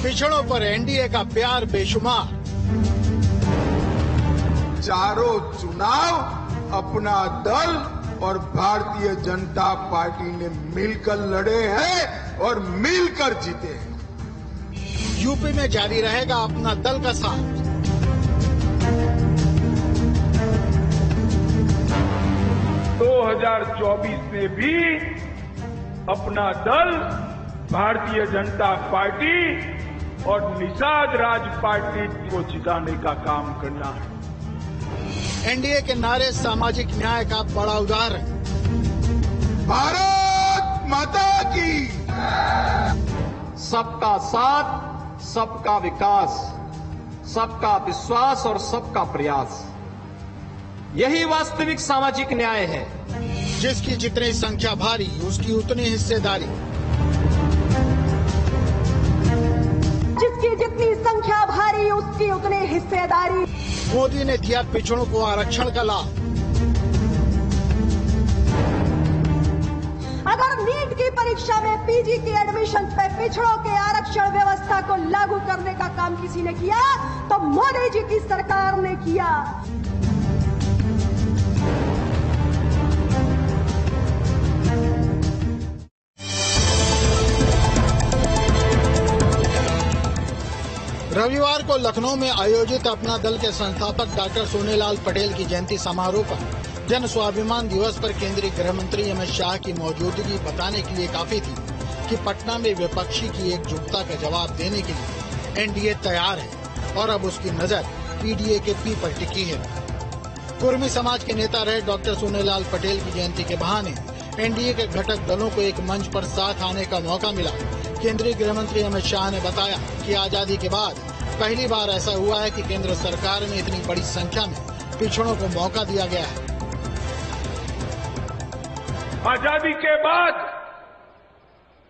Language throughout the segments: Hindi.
पिछड़ों पर एनडीए का प्यार बेशुमार। चारों चुनाव अपना दल और भारतीय जनता पार्टी ने मिलकर लड़े हैं और मिलकर जीते हैं। यूपी में जारी रहेगा अपना दल का साथ। तो 2024 में भी अपना दल भारतीय जनता पार्टी और निषाद राज पार्टी को जिताने का काम करना है। एनडीए के नारे सामाजिक न्याय का बड़ा उदाहरण। भारत माता की। सबका साथ, सबका विकास, सबका विश्वास और सबका प्रयास, यही वास्तविक सामाजिक न्याय है। जिसकी जितनी संख्या भारी, उसकी उतनी हिस्सेदारी। जिसकी जितनी संख्या भारी, उसकी उतनी हिस्सेदारी। मोदी ने दिया पिछड़ों को आरक्षण का लाभ। अगर नीट की परीक्षा में पीजी की एडमिशन पे पिछड़ों के आरक्षण व्यवस्था को लागू करने का काम किसी ने किया तो मोदी जी की सरकार ने किया। रविवार को लखनऊ में आयोजित अपना दल के संस्थापक डॉक्टर सोनेलाल पटेल की जयंती समारोह पर जन स्वाभिमान दिवस पर केंद्रीय गृह मंत्री अमित शाह की मौजूदगी बताने के लिए काफी थी कि पटना में विपक्षी की एकजुटता का जवाब देने के लिए एनडीए तैयार है और अब उसकी नजर पीडीए के पी पर टिकी है। कुर्मी समाज के नेता रहे डॉक्टर सोनेलाल पटेल की जयंती के बहाने एनडीए के घटक दलों को एक मंच पर साथ आने का मौका मिला। केंद्रीय गृह मंत्री अमित शाह ने बताया कि आजादी के बाद पहली बार ऐसा हुआ है कि केंद्र सरकार में इतनी बड़ी संख्या में पिछड़ों को मौका दिया गया है। आजादी के बाद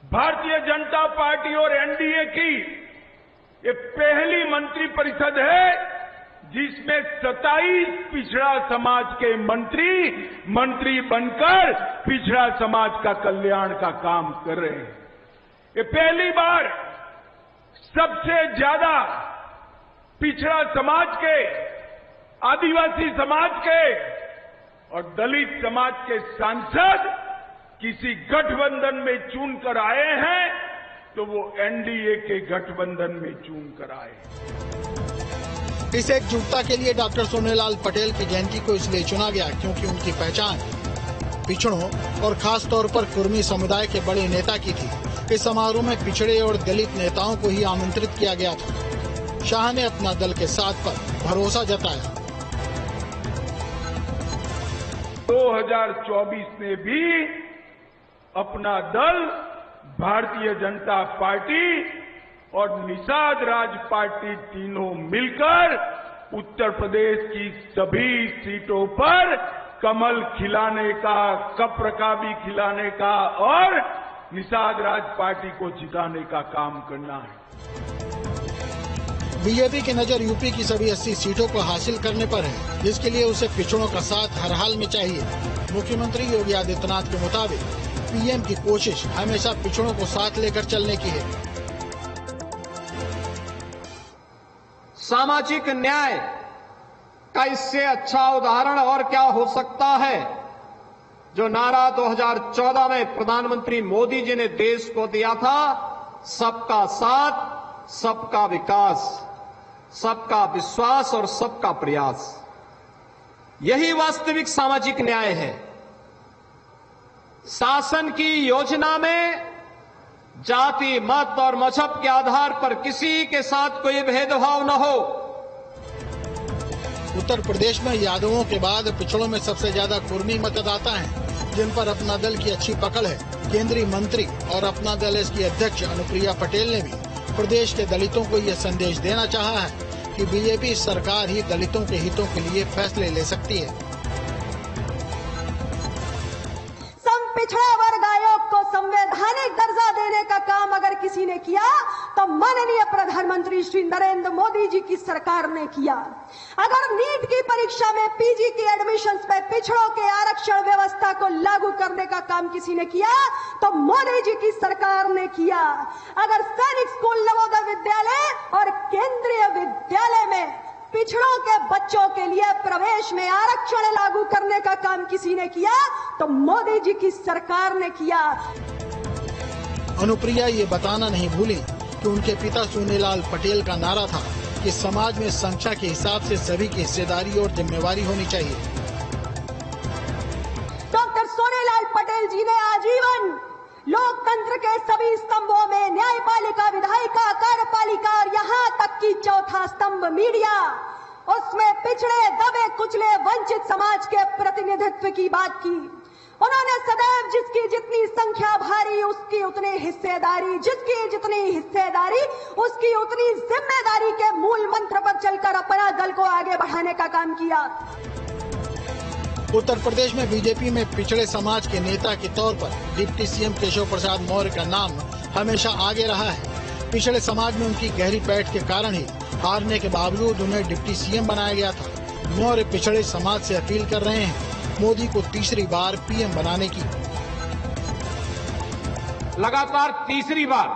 भारतीय जनता पार्टी और एनडीए की ये पहली मंत्रिपरिषद है जिसमें 27 पिछड़ा समाज के मंत्री बनकर पिछड़ा समाज का कल्याण का काम कर रहे हैं। ये पहली बार सबसे ज्यादा पिछड़ा समाज के, आदिवासी समाज के और दलित समाज के सांसद किसी गठबंधन में चुनकर आए हैं तो वो एनडीए के गठबंधन में चुनकर आए। इस एकजुटता के लिए डॉक्टर सोनेलाल पटेल की जयंती को इसलिए चुना गया क्योंकि उनकी पहचान पिछड़ों और खास तौर पर कुर्मी समुदाय के बड़े नेता की थी। इस समारोह में पिछड़े और दलित नेताओं को ही आमंत्रित किया गया था। शाह ने अपना दल के साथ पर भरोसा जताया। 2024 में भी अपना दल भारतीय जनता पार्टी और निषाद राज पार्टी तीनों मिलकर उत्तर प्रदेश की सभी सीटों पर कमल खिलाने का, कप्रकाबी खिलाने का और निषाद राज पार्टी को जिताने का काम करना है। बीजेपी की नजर यूपी की सभी 80 सीटों को हासिल करने पर है, जिसके लिए उसे पिछड़ों का साथ हर हाल में चाहिए। मुख्यमंत्री योगी आदित्यनाथ के मुताबिक पीएम की कोशिश हमेशा पिछड़ों को साथ लेकर चलने की है। सामाजिक न्याय का इससे अच्छा उदाहरण और क्या हो सकता है जो नारा 2014 में प्रधानमंत्री मोदी जी ने देश को दिया था, सबका साथ, सबका विकास, सबका विश्वास और सबका प्रयास, यही वास्तविक सामाजिक न्याय है। शासन की योजना में जाति, मत और मजहब के आधार पर किसी के साथ कोई भेदभाव न हो। उत्तर प्रदेश में यादवों के बाद पिछड़ों में सबसे ज्यादा कुर्मी मतदाता हैं, जिन पर अपना दल की अच्छी पकड़ है। केंद्रीय मंत्री और अपना दल इसकी अध्यक्ष अनुप्रिया पटेल ने भी प्रदेश के दलितों को ये संदेश देना चाहा है कि बीजेपी सरकार ही दलितों के हितों के लिए फैसले ले सकती है। पिछड़ा वर्ग आयोग को संवैधानिक दर्जा देने का काम अगर किसी ने किया तो माननीय प्रधानमंत्री श्री नरेंद्र मोदी जी की सरकार ने किया। अगर नीट की परीक्षा में पीजी की एडमिशन पे पिछड़ों के आरक्षण व्यवस्था को लागू करने का काम किसी ने किया तो मोदी जी की सरकार ने किया। अगर सैनिक स्कूल, नवोदय विद्यालय पिछड़ों के बच्चों के लिए प्रवेश में आरक्षण लागू करने का काम किसी ने किया तो मोदी जी की सरकार ने किया। अनुप्रिया ये बताना नहीं भूली कि उनके पिता सोनेलाल पटेल का नारा था कि समाज में संख्या के हिसाब से सभी की हिस्सेदारी और जिम्मेवारी होनी चाहिए। डॉक्टर सोनेलाल पटेल जी ने आजीवन लोकतंत्र के सभी स्तंभों में न्यायपालिका, विधायिका, कार्यपालिका और यहाँ तक कि चौथा स्तंभ मीडिया, उसमें पिछड़े, दबे कुचले, वंचित समाज के प्रतिनिधित्व की बात की। उन्होंने सदैव जिसकी जितनी संख्या भारी उसकी उतनी हिस्सेदारी, जिसकी जितनी हिस्सेदारी उसकी उतनी जिम्मेदारी के मूल मंत्र पर चलकर अपना दल को आगे बढ़ाने का काम किया। उत्तर प्रदेश में बीजेपी में पिछड़े समाज के नेता के तौर पर डिप्टी सीएम केशव प्रसाद मौर्य का नाम हमेशा आगे रहा है। पिछड़े समाज में उनकी गहरी पैठ के कारण ही हारने के बावजूद उन्हें डिप्टी सीएम बनाया गया था। मौर्य पिछड़े समाज से अपील कर रहे हैं मोदी को तीसरी बार पीएम बनाने की। लगातार तीसरी बार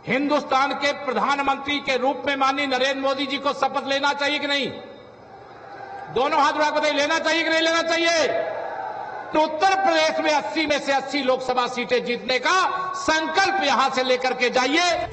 हिंदुस्तान के प्रधानमंत्री के रूप में माननीय नरेंद्र मोदी जी को शपथ लेना चाहिए कि नहीं? दोनों हाथ उठा बताइए, लेना चाहिए कि नहीं लेना चाहिए? तो उत्तर प्रदेश में 80 में से 80 लोकसभा सीटें जीतने का संकल्प यहां से लेकर के जाइए।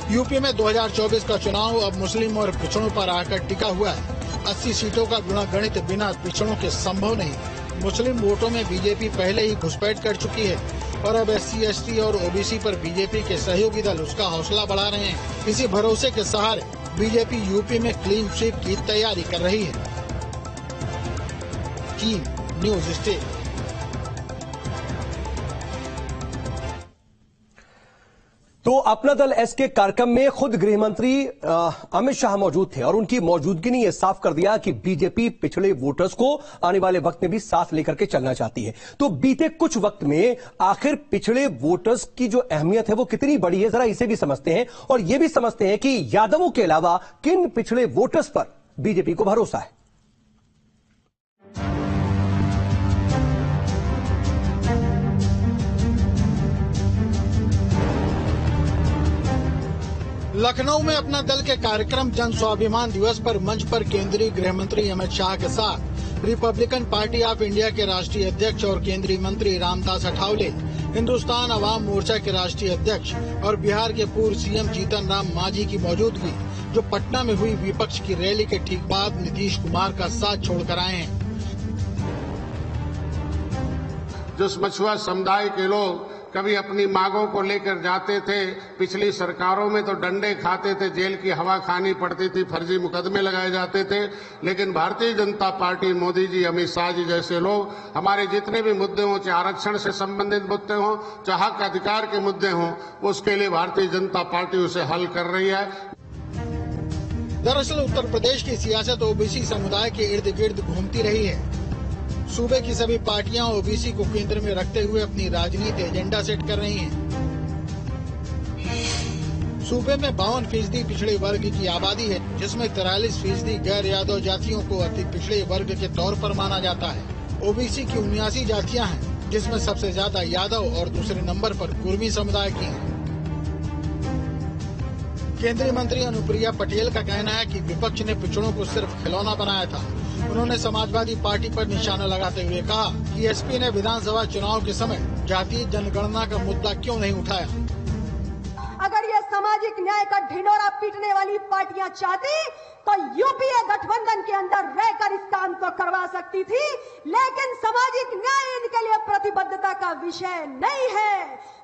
यूपी में 2024 का चुनाव अब मुस्लिम और पिछड़ों पर आकर टिका हुआ है। 80 सीटों का गुणागणित बिना पिछड़ों के संभव नहीं। मुस्लिम वोटों में बीजेपी पहले ही घुसपैठ कर चुकी है और अब SC, ST और OBC पर बीजेपी के सहयोगी दल उसका हौसला बढ़ा रहे हैं। इसी भरोसे के सहारे बीजेपी यूपी में क्लीन स्वीप की तैयारी कर रही है। Team news state. तो अपना दल एस के कार्यक्रम में खुद गृह मंत्री अमित शाह मौजूद थे और उनकी मौजूदगी ने यह साफ कर दिया कि बीजेपी पिछड़े वोटर्स को आने वाले वक्त में भी साथ लेकर के चलना चाहती है। तो बीते कुछ वक्त में आखिर पिछड़े वोटर्स की जो अहमियत है वो कितनी बड़ी है, जरा इसे भी समझते हैं और यह भी समझते हैं कि यादवों के अलावा किन पिछड़े वोटर्स पर बीजेपी को भरोसा है। लखनऊ में अपना दल के कार्यक्रम जन स्वाभिमान दिवस पर मंच पर केंद्रीय गृह मंत्री अमित शाह के साथ रिपब्लिकन पार्टी ऑफ इंडिया के राष्ट्रीय अध्यक्ष और केंद्रीय मंत्री रामदास अठावले, हिंदुस्तान अवाम मोर्चा के राष्ट्रीय अध्यक्ष और बिहार के पूर्व सीएम जीतन राम मांझी की मौजूदगी, जो पटना में हुई विपक्ष की रैली के ठीक बाद नीतीश कुमार का साथ छोड़कर आए हैं। जिस मछुआ समुदाय के लोग कभी अपनी मांगों को लेकर जाते थे, पिछली सरकारों में तो डंडे खाते थे, जेल की हवा खानी पड़ती थी, फर्जी मुकदमे लगाए जाते थे, लेकिन भारतीय जनता पार्टी, मोदी जी, अमित शाह जी जैसे लोग हमारे जितने भी मुद्दे हों, चाहे आरक्षण से संबंधित मुद्दे हों, चाहे हक अधिकार के मुद्दे हों, उसके लिए भारतीय जनता पार्टी उसे हल कर रही है। दरअसल उत्तर प्रदेश की सियासत ओबीसी समुदाय के इर्द गिर्द घूमती रही है। सूबे की सभी पार्टियां ओबीसी को केंद्र में रखते हुए अपनी राजनीति एजेंडा सेट कर रही हैं। सूबे में 52% पिछड़े वर्ग की आबादी है, जिसमें 43% गैर यादव जातियों को अति पिछड़े वर्ग के तौर पर माना जाता है। ओबीसी की 79 जातियां हैं, जिसमें सबसे ज्यादा यादव और दूसरे नंबर पर कुर्मी समुदाय की हैं। केंद्रीय मंत्री अनुप्रिया पटेल का कहना है कि विपक्ष ने पिछड़ों को सिर्फ खिलौना बनाया था। उन्होंने समाजवादी पार्टी पर निशाना लगाते हुए कहा कि एसपी ने विधानसभा चुनाव के समय जातीय जनगणना का मुद्दा क्यों नहीं उठाया। अगर ये सामाजिक न्याय का ढिंढोरा पीटने वाली पार्टियां चाहती तो यूपीए गठबंधन के अंदर रहकर इस काम को करवा सकती थी, लेकिन सामाजिक न्याय इनके लिए प्रतिबद्धता का विषय नहीं है।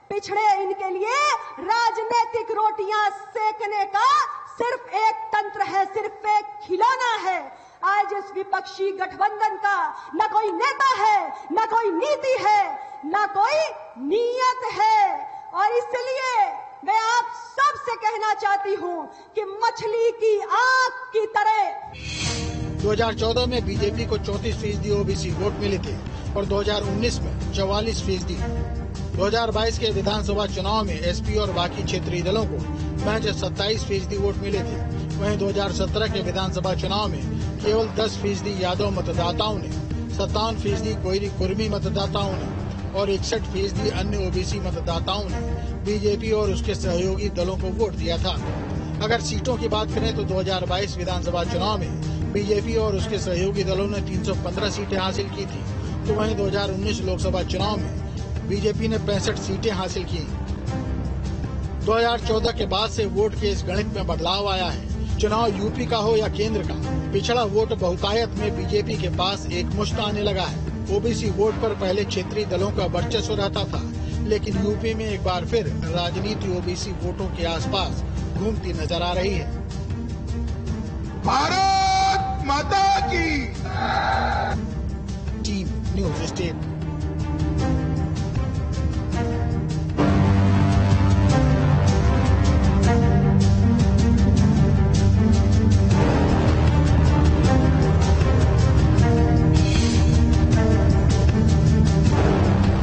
पिछड़े इनके लिए राजनीतिक रोटियां सेकने का सिर्फ एक तंत्र है, सिर्फ एक खिलौना है। आज इस विपक्षी गठबंधन का न कोई नेता है, न कोई नीति है, न कोई नीयत है, और इसलिए मैं आप सबसे कहना चाहती हूं कि मछली की आंख की तरह 2014 में बीजेपी को 34% ओबीसी वोट मिले थे और 2019 में 44%। 2022 के विधानसभा चुनाव में एसपी और बाकी क्षेत्रीय दलों को महज 27% वोट मिले थे। वहीं 2017 के विधानसभा चुनाव में केवल 10% यादव मतदाताओं ने, 57% कोयरी कुर्मी मतदाताओं ने और 61% अन्य ओबीसी मतदाताओं ने बीजेपी और उसके सहयोगी दलों को वोट दिया था। अगर सीटों की बात करें तो 2022 विधानसभा चुनाव में बीजेपी और उसके सहयोगी दलों ने 315 सीटें हासिल की थी, तो वहीं 2019 लोकसभा चुनाव में बीजेपी ने 65 सीटें हासिल की। 2014 के बाद से वोट के इस गणित में बदलाव आया है। चुनाव यूपी का हो या केंद्र का, पिछड़ा वोट बहुतायत में बीजेपी के पास एकमुश्त आने लगा है। ओबीसी वोट पर पहले क्षेत्रीय दलों का वर्चस्व रहता था, लेकिन यूपी में एक बार फिर राजनीति ओबीसी वोटों के आसपास घूमती नजर आ रही है। भारत माता की। Team news state.